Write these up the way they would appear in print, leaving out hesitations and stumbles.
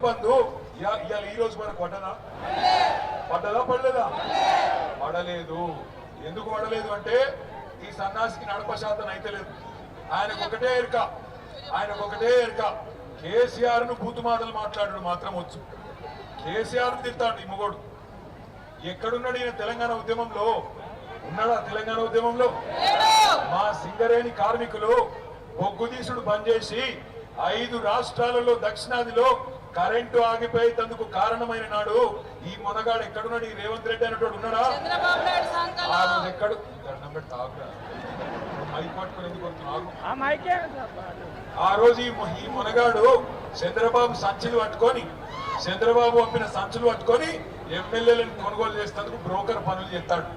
బంధు ఇవాళ ఈ రోజు మనకు పడ్డదా పడలేదు. ఎందుకు పడలేదు అంటే ఈ సన్నాసికి నడప శాతం అయితే లేదు. ఆయనకు ఒకటే ఎరుక కేసీఆర్ ను బూతు మాటలు మాట్లాడాడు మాత్రం వచ్చు. కేసీఆర్ తిడతాడు ఈ మొగోడు. ఎక్కడున్నాడు ఈయన? తెలంగాణ ఉద్యమంలో ఉన్నాడా? తెలంగాణ ఉద్యమంలో మా సింగరేణి కార్మికులు బొగ్గుదీసుడు బంద్ చేసి 5 రాష్ట్రాలలో దక్షిణాదిలో కరెంటు ఆగిపోయేందుకు కారణమైన నాడు ఈ మొనగాడు ఎక్కడున్నాడు? ఈ రేవంత్ రెడ్డి అనేటోడు ఉన్నాడా? ఆ రోజు ఎక్కడు దండం పెట్టి తాగురా మైక్ పట్టుకుని ఎందుకు ఆ రోజు ఈ మొనగాడు చంద్రబాబు పంపిన సంచులు పట్టుకొని ఎమ్మెల్యేలను కొనుగోలు చేసేందుకు బ్రోకర్ పనులు చేస్తాడు.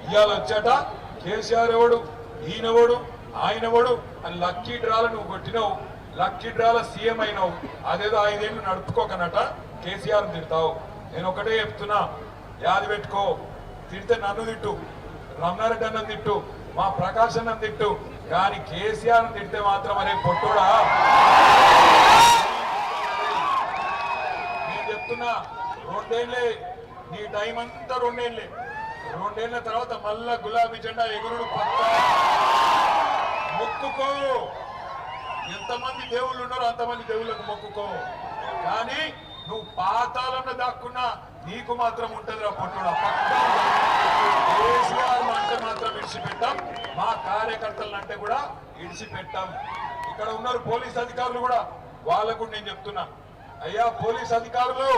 ఇవాళ వచ్చాట కేసీఆర్ ఎవడు, ఈయనవడు, ఆయనవడు అని లక్కీ డ్రాలు నువ్వు కొట్టినావు. లక్కీ డ్రాల సీఎం అయినావు. అదేదో 5 ఏళ్ళు నడుపుకోకనట కేసీఆర్ తిడతావు. నేను ఒకటే చెప్తున్నా, యాది పెట్టుకో. తిడితే నన్ను తిట్టు, రమణారెడ్డి అన్నం తిట్టు, మా ప్రకాశ్ అన్నం తిట్టు, కానీ కేసీఆర్ తిడితే మాత్రం అరే పొట్టుడా. నేను చెప్తున్నా, 2 ఏళ్ళే నీ టైం అంతా. 2 ఏళ్ల తర్వాత మళ్ళా గులాబీ జెండా ఎగురుడు పక్క. మొక్కుకో. ఎంతమంది దేవుళ్ళు ఉన్నారో అంతమంది దేవుళ్ళకు మొక్కుకో. కానీ నువ్వు పాతాళంలో దాక్కున్నా నీకు మాత్రం ఉంటుందిరా పొట్టుడా. కేసీఆర్ అంటే మాత్రం ఇడిచిపెట్టాం, మా కార్యకర్తలను అంటే కూడా ఇడిచిపెట్టాం. ఇక్కడ ఉన్నారు పోలీస్ అధికారులు కూడా, వాళ్ళకు నేను చెప్తున్నా, అయ్యా పోలీస్ అధికారులు,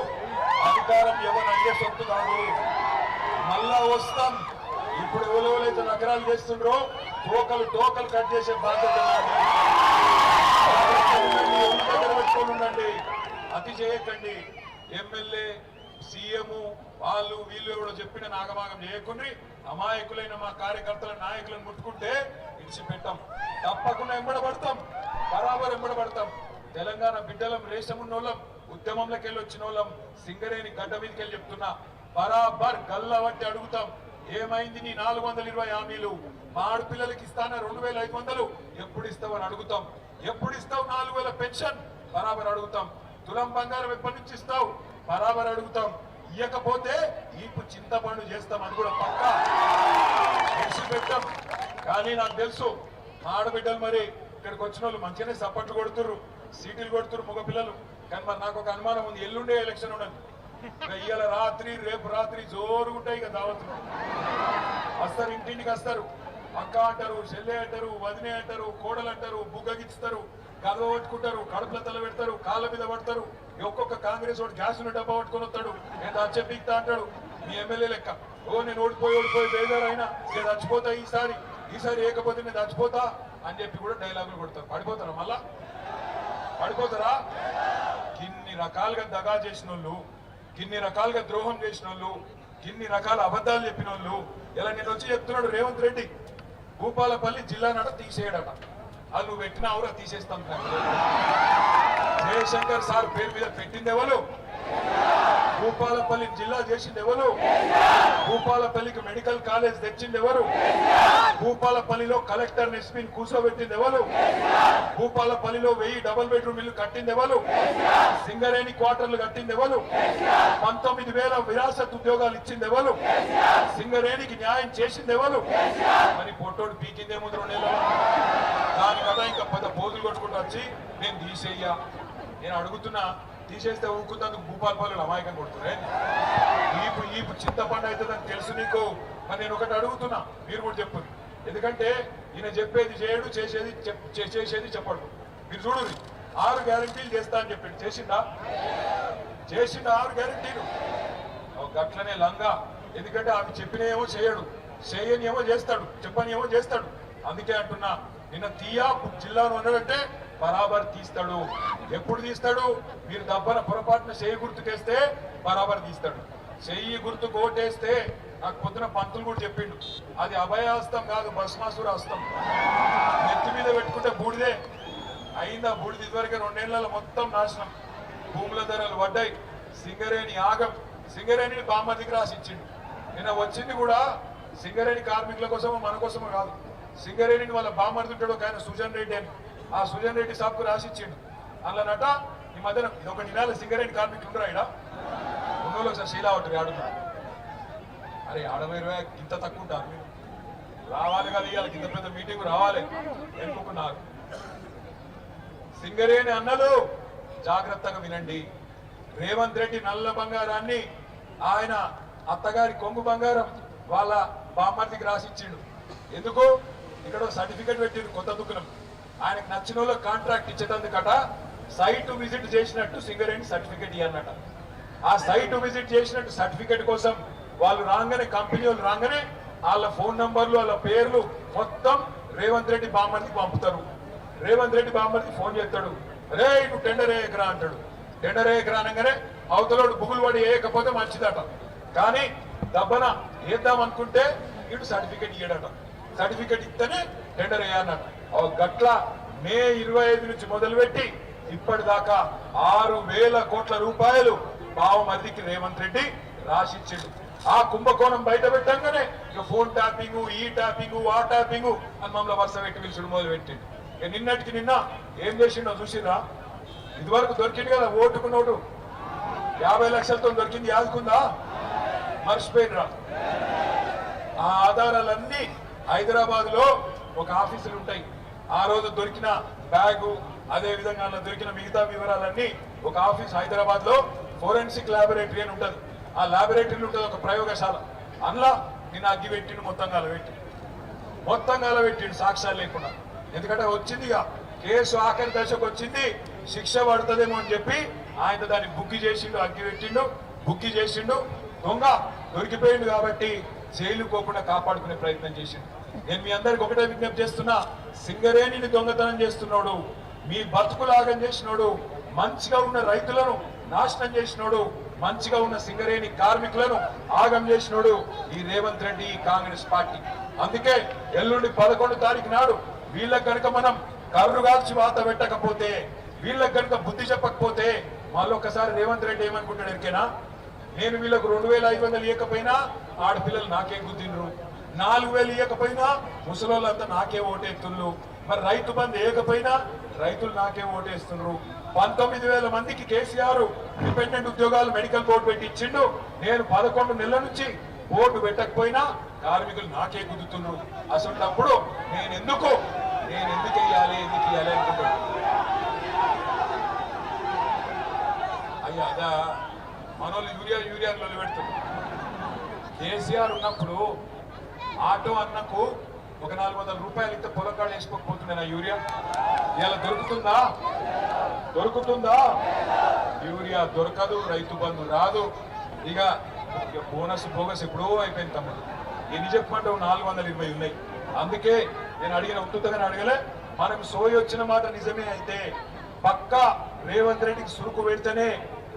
అధికారం ఎవరు అయ్యే సొత్తు కాదు. మళ్ళా వస్తాం. ఇప్పుడు ఎవరైతే నగరాలు చేస్తుండ్రో తోకలు కట్ చేసే బాధ్యత ఉండండి. అతి చేయకండి. ఎమ్మెల్యే, సీఎం వాళ్ళు వీళ్ళు కూడా చెప్పిన నాగమాగం చేయకుండా అమాయకులైన మా కార్యకర్తల నాయకులను ముట్టుకుంటే ఇడిచిపెట్టాం. తప్పకుండా ఎంబడబడతాం, బరాబర్ ఎంబడబడతాం. తెలంగాణ బిడ్డలం, రేషమున్నోళ్ళం, ఉద్యమంలోకి వెళ్ళి వచ్చిన వాళ్ళం. సింగరేణి గడ్డ మీదకి వెళ్ళి చెప్తున్నా, బరాబర్ గల్లబట్టి అడుగుతాం. ఏమైంది నీ 420 హామీలు? మా ఆడపిల్లలకి ఇస్తానా 2500? ఎప్పుడు ఇస్తావని అడుగుతాం. ఎప్పుడు ఇస్తావు 4000 పెన్షన్? బరాబర్ అడుగుతాం. తులం బంగారం ఎప్పటి నుంచి ఇస్తావు? బరాబర్ అడుగుతాం. ఇయ్యకపోతే ఈపు చింతపండు చేస్తాం అని కూడా పక్కా పెట్టాం. కానీ నాకు తెలుసు మా ఆడబిడ్డలు మరి ఇక్కడికి వచ్చిన వాళ్ళు మంచిగానే సపోర్ట్లు కొడుతుర్రు, సీట్లు కొడుతుర్రు మగపిల్లలు. కానీ మరి నాకు ఒక అనుమానం ఉంది, ఎల్లుండే ఎలక్షన్ ఉండదు. ఇవాళ రాత్రి రేపు రాత్రి జోరుగుంటాయి ఇక దావతులు. వస్తారు, ఇంటింటికి వస్తారు. అక్క అంటారు, చెల్లె అంటారు, వదినే అంటారు, కోడలు అంటారు, బుగ్గగిస్తారు, గదవ పట్టుకుంటారు, కడుపుల తల పెడతారు, కాళ్ళ మీద పడతారు. ఒక్కొక్క కాంగ్రెస్ వాడు గ్యాస్ డబ్బా పట్టుకొని వస్తాడు, నేను చచ్చిపోతా అంటాడు. మీ ఎమ్మెల్యే లెక్క, నేను ఓడిపోయి బేజారు అయినా నేను చచ్చిపోతా, ఈసారి ఏకపోతే నేను చచ్చిపోతా అని చెప్పి కూడా డైలాగులు కొడతారు. పడిపోతారా? మళ్ళా పడిపోతారా? ఇన్ని రకాలుగా దగా చేసిన వాళ్ళు, ఇన్ని రకాలుగా ద్రోహం చేసిన వాళ్ళు, ఇన్ని రకాల అబద్ధాలు చెప్పిన వాళ్ళు ఇలా నేను వచ్చి చెప్తున్నాడు రేవంత్ రెడ్డి, భూపాలపల్లి జిల్లా నట తీసేయడట. అది నువ్వు పెట్టిన అవరా తీసేస్తాం. జయశంకర్ సార్ పేరు మీద పెట్టింది ఎవరు? భూపాలపల్లి జిల్లా చేసింది ఎవరు? భూపాలపల్లికి మెడికల్ కాలేజ్ తెచ్చింది ఎవరు? భూపాలపల్లిలో కలెక్టర్ ఎస్పీని కూర్చోబెట్టింది ఎవరు? భూపాలపల్లిలో 1000 డబుల్ బెడ్రూమ్ ఇల్లు కట్టింది ఎవరు? సింగరేణి క్వార్టర్లు కట్టింది ఎవరు? 19,000 విరాసత్ ఉద్యోగాలు ఇచ్చింది ఎవరు? సింగరేణికి న్యాయం చేసింది ఎవరు? మరి పొట్టోడు పీకిందేమో 2 నెలలు. దాని కదా ఇంకా పెద్ద పోజులు కొట్టుకుంటూ వచ్చి నేను తీసేయ్యా. నేను అడుగుతున్నా, తీసేస్తే ఊరుకుందందుకు భూపాలపల్లిలో అమాయకం కొడుతున్నారే. ఈపు చింతపండు అవుతుందని తెలుసు నీకు. మరి నేను ఒకటి అడుగుతున్నా, మీరు కూడా చెప్పు. ఎందుకంటే ఈయన చెప్పేది చేయడు, చేసేది చెప్పడు. మీరు చూడు, 6 గ్యారంటీలు చేస్తా అని చెప్పాడు. చేసిందా 6 గ్యారంటీలు? గట్లనే లంగా. ఎందుకంటే అవి చెప్పినేమో చేయడు, చేయని ఏమో చేస్తాడు, చెప్పని ఏమో చేస్తాడు. అందుకే అంటున్నా, నిన్న తీయా జిల్లాను అన్నాడంటే బరాబర్ తీస్తాడు. ఎప్పుడు తీస్తాడు? మీరు దబ్బన పొరపాటున చెయ్యి గుర్తుకేస్తే బరాబర్ తీస్తాడు. చెయ్యి గుర్తు కోటేస్తే నాకు పొద్దున పంతులు కూడా చెప్పిండు, అది అభయాస్తం కాదు, భస్మాసుర హస్తం. నెత్తి మీద పెట్టుకుంటే బూడిదే అయిందా? బూడిది ఇదివరకే 2 ఏళ్లలో మొత్తం నాశనం. భూముల ధరలు పడ్డాయి. సింగరేణి ఆగం. సింగరేణిని బామ్మదికి రాసి ఇచ్చిండు. నిన్న వచ్చింది కూడా సింగరేణి కార్మికుల కోసమో మన కోసమో కాదు. సింగరేణిని వాళ్ళ బామ్మర్దుంటాడు ఒక ఆయన సుజన్ రెడ్డి అని, ఆ సుజన్ రెడ్డి సాబ్కు రాసిచ్చిండు. అల్లనట ఈ మధ్యన ఇది ఒక నినాల సింగరేణి కార్మికులు ఉండరా ఇక్కడ ఉన్నోళ్ళు ఒకసారి శీలా ఉంటుంది ఆడుతున్నారు. అరే ఆడవేరు ఇంత తక్కువ ఉంటారు మీరు రావాలి కదా ఇవాళ ఇంత పెద్ద మీటింగ్ రావాలి ఎన్నుకున్నారు. సింగరేణి అన్నలు జాగ్రత్తగా వినండి. రేవంత్ రెడ్డి నల్ల బంగారాన్ని ఆయన అత్తగారి కొంగు బంగారం వాళ్ళ బామ్మర్దికి రాసిచ్చిండు. ఎందుకు ఇక్కడ సర్టిఫికెట్ పెట్టిండు కొత్త దుకాణం. ఆయనకు నచ్చిన వాళ్ళకి కాంట్రాక్ట్ ఇచ్చేటందుకట సైట్ విజిట్ చేసినట్టు సింగరేణి సర్టిఫికెట్ ఇవ్వన్నట. ఆ సైట్ విజిట్ చేసినట్టు సర్టిఫికెట్ కోసం వాళ్ళు రాగానే కంపెనీ వాళ్ళు రాగానే వాళ్ళ ఫోన్ నంబర్లు వాళ్ళ పేర్లు మొత్తం రేవంత్ రెడ్డి బామ్మర్దికి పంపుతారు. రేవంత్ రెడ్డి బామ్మర్దికి ఫోన్ చేస్తాడు, రే నువ్వు టెండర్ వేయకరా అంటాడు. టెండర్ వేయకరా అనగానే అవతలోడు బుగులు పడి వేయకపోతే మంచిదట. కానీ దబ్బన వేద్దాం అనుకుంటే ఇటు సర్టిఫికెట్ ఇయ్యడట. సర్టిఫికెట్ ఇస్తేనే టెండర్ వేయాలన్నట. గట్ల మే 25 నుంచి మొదలుపెట్టి ఇప్పటిదాకా 6,000 కోట్ల రూపాయలు బావమర్దికి రేవంత్ రెడ్డి రాసిచ్చిండు. ఆ కుంభకోణం బయట పెట్టంగానే ఇక ఫోన్ ట్యాపింగ్ ఈ ట్యాపింగ్ ఆ ట్యాపింగ్ అని మమ్మల్ని వరుస పెట్టి పిలుచుడు మొదలు పెట్టిండు. నిన్నటికి నిన్న ఏం చేసిండో చూసిరా. ఇదివరకు దొరికింది కదా ఓటుకు నోటు 50 లక్షలతో దొరికింది యాదుకుందా మర్చిపోయినరా. ఆ ఆధారాలన్నీ హైదరాబాద్ లో ఒక ఆఫీసులు ఉంటాయి. ఆ రోజు దొరికిన బ్యాగు అదే విధంగా దొరికిన మిగతా వివరాలన్నీ ఒక ఆఫీస్ హైదరాబాద్ లో ఫోరెన్సిక్ ల్యాబొరేటరీ అని ఉంటుంది. ఆ ల్యాబొరేటరీలో ఉంటుంది ఒక ప్రయోగశాల. అందులో నిన్న అగ్గి పెట్టిండు, మొత్తం పెట్టిండు సాక్ష్యాలు లేకుండా. ఎందుకంటే వచ్చింది ఇక కేసు ఆఖరి దశకు వచ్చింది, శిక్ష పడుతుందేమో అని చెప్పి ఆయన దాన్ని బుక్కి చేసిండు, అగ్గి పెట్టిండు, బుక్కి చేసిండు. దొంగ దొరికిపోయిండు కాబట్టి జైలు పోకుండా కాపాడుకునే ప్రయత్నం చేసిండు. నేను మీ అందరికి ఒకటే విజ్ఞప్తి చేస్తున్నా, సింగరేణిని దొంగతనం చేస్తున్నాడు, మీ బతుకులాగం చేసినోడు, మంచిగా ఉన్న రైతులను నాశనం చేసినోడు, మంచిగా ఉన్న సింగరేణి కార్మికులను ఆగం చేసినోడు ఈ రేవంత్ రెడ్డి కాంగ్రెస్ పార్టీ. అందుకే ఎల్లుండి 11 తారీఖు నాడు వీళ్ళకి కనుక మనం కర్రు కాల్చి వాత పెట్టకపోతే, వీళ్ళకి కనుక బుద్ధి చెప్పకపోతే మళ్ళొక్కసారి రేవంత్ రెడ్డి ఏమనుకుంటాడు ఎరికేనా, నేను వీళ్ళకు 2,500 ఇవ్వకపోయినా ఆడపిల్లలు నాకే గుద్దిండ్రు, 4,000 ఇవ్వకపోయినా ముసలోళ్ళంతా నాకే ఓటేస్తున్నారు, మరి రైతు బంధు వేయకపోయినా రైతులు నాకే ఓటేస్తున్నారు, 19,000 మందికి కేసీఆర్ డిపెండెంట్ ఉద్యోగాలు మెడికల్ బోర్డు పెట్టి ఇచ్చిండు, నేను 11 నెలల నుంచి బోర్డు పెట్టకపోయినా కార్మికులు నాకే గుద్దుతున్నారు. అసలు నేను ఎందుకు వేయాలి అనుకుంటాను. అయ్యా అదా మనోళ్ళు యూరియాలో పెడుతున్నారు. కేసీఆర్ ఉన్నప్పుడు ఆటో అన్నకు ఒక 400 రూపాయలు ఇస్తే పొలకాడు వేసుకోకపోతుండే నా యూరియా. ఇలా దొరుకుతుందా? యూరియా దొరకదు, రైతు బంధు రాదు. ఇక బోగస్ ఎప్పుడో అయిపోయింది తమ్ముడు. ఎన్ని చెప్పమంటావు 420 ఉన్నాయి. అందుకే నేను అడిగిన ఉత్తుతగానే అడగలే, మనకు సోయి వచ్చిన మాట నిజమే అయితే పక్కా రేవంత్ రెడ్డికి సురుకు పెడితేనే,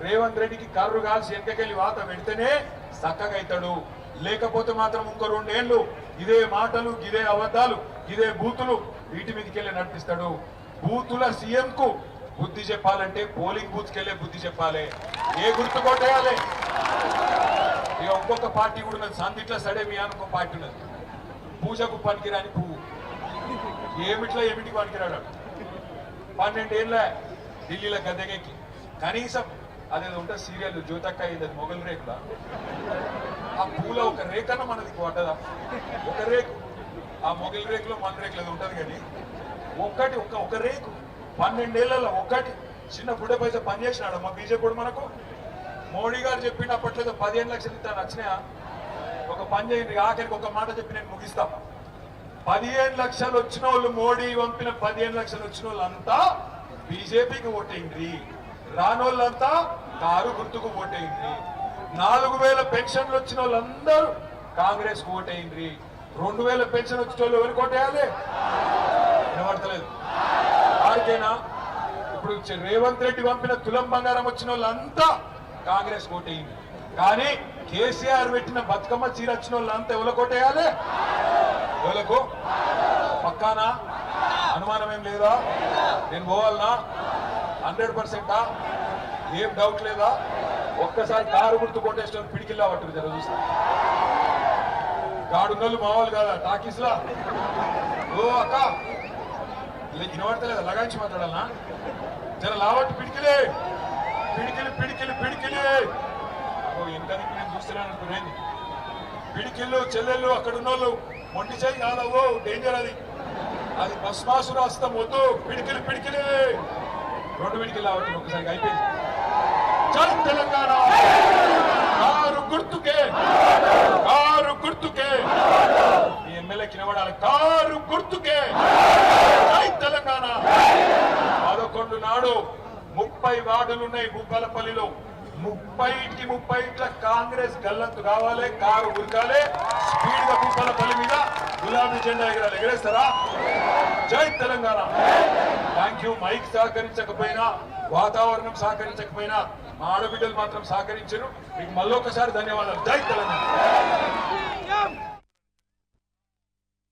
రేవంత్ రెడ్డికి కర్రు కాల్సి వెనకకెళ్ళి వాత పెడితేనే చక్కగా అవుతాడు. లేకపోతే మాత్రం ఇంకో 2 ఏళ్ళు ఇదే మాటలు, ఇదే అబద్ధాలు, ఇదే బూతులు వీటి మీదకి వెళ్ళి నడిపిస్తాడు. బూతుల సీఎం కు బుద్ధి చెప్పాలంటే పోలింగ్ బూత్ కెళ్ళే బుద్ధి చెప్పాలి. ఏ గుర్తు కొట్టేయాలి. ఇక ఇంకొక పార్టీ కూడా ఉన్నది, సందిట్ల సడే మీ అనుకో పార్టీ ఉన్నది, పూజకు పనికిరాని పువ్వు. ఏమిటికి పనికిరాడు. 12 ఏళ్ళ ఢిల్లీలో గద్దెగెక్కి కనీసం అదేదో ఉంటుంది సీరియల్ జ్యోతక్క ఇది మొగల్ రేకుల, ఆ పూల ఒక రేకన్నా మనది పడ్డదా? ఒక రేకు, ఆ మొగల్ రేకులో మన రేకులు అది ఉంటుంది. కానీ ఒక రేకు 12 ఏళ్లలో ఒక్కటి చిన్న బుడ్డ పైసా పనిచేసినాడు మా బీజేపీ. మనకు మోడీ గారు చెప్పినప్పట్లేదు 15 లక్షలు ఇస్తాను వచ్చినాయా? ఒక పని చేయండి, ఆఖరికి ఒక మాట చెప్పి నేను ముగిస్తా. 15 లక్షలు వచ్చిన వాళ్ళు, మోడీ పంపిన 15 లక్షలు వచ్చిన వాళ్ళంతా బీజేపీకి ఓటేయండి, రానోళ్ళంతా కారు గుర్తుకు ఓటేయండి. 4,000 పెన్షన్లు వచ్చిన వాళ్ళందరూ కాంగ్రెస్ కు ఓటేయండి. 2,000 పెన్షన్ వచ్చిన వాళ్ళు ఎవరికి ఓటేయాలి? వినబడతలేదు ఆడికేనా? ఇప్పుడు రేవంత్ రెడ్డి పంపిన తులం బంగారం వచ్చిన వాళ్ళంతా కాంగ్రెస్ ఓటేయండి. కానీ కేసీఆర్ పెట్టిన బతుకమ్మ చీర వచ్చిన వాళ్ళంతా ఎవరికి ఓటేయాలి? ఎవలకు? పక్కానా? అనుమానం ఏం లేదా? నేను పోవాలనా? 100%? ఏం డౌట్ లేదా? ఒక్కసారి కారు గుర్తు కొట్టేసిన పిడికిల్లా పట్టుకు జర చూస్తా. గాడున్నోళ్ళు మావాళ్ళు కాదా టాకీస్లా? ఓ అక్క వినబడతలేదా? లగాయించి మాట్లాడాలనా? జర లావట్టు పిడికిలే పిడికిలి పిడికిలి పిడికిలి ఇంకా నేను చూస్తున్నాను అనుకునేది పిడికిళ్ళు చెల్లెళ్ళు అక్కడ ఉన్నోళ్ళు మొండి చేయి కాదవో డేంజర్ అది భస్మాసుర హస్తం వద్దు పిడికిలి పిడికిలి 2 పిడికిలు లావట్టు ఒకసారి అయిపోయింది జై తెలంగాణ కారు గుర్తుకే ఈ ఎమ్మెల్యేకి నిలబడాలి కారు గుర్తుకే జై తెలంగాణ 11 నాడు 30 వార్డులు ఉన్నాయి భూపాలపల్లిలో 30 కాంగ్రెస్ గల్లంతు కావాలి కారు ఉరకాలి స్పీడ్ గా భూపాలపల్లి మీద గులాబీ జెండా ఎగరాలి ఎగరేస్తారా జై తెలంగాణ థ్యాంక్ యూ మైక్ సహకరించకపోయినా వాతావరణం సహకరించకపోయినా మా ఆడబిడ్డలు మాత్రం సహకరించారు మీకు మళ్ళొకసారి ధన్యవాదాలు జై తెలంగాణ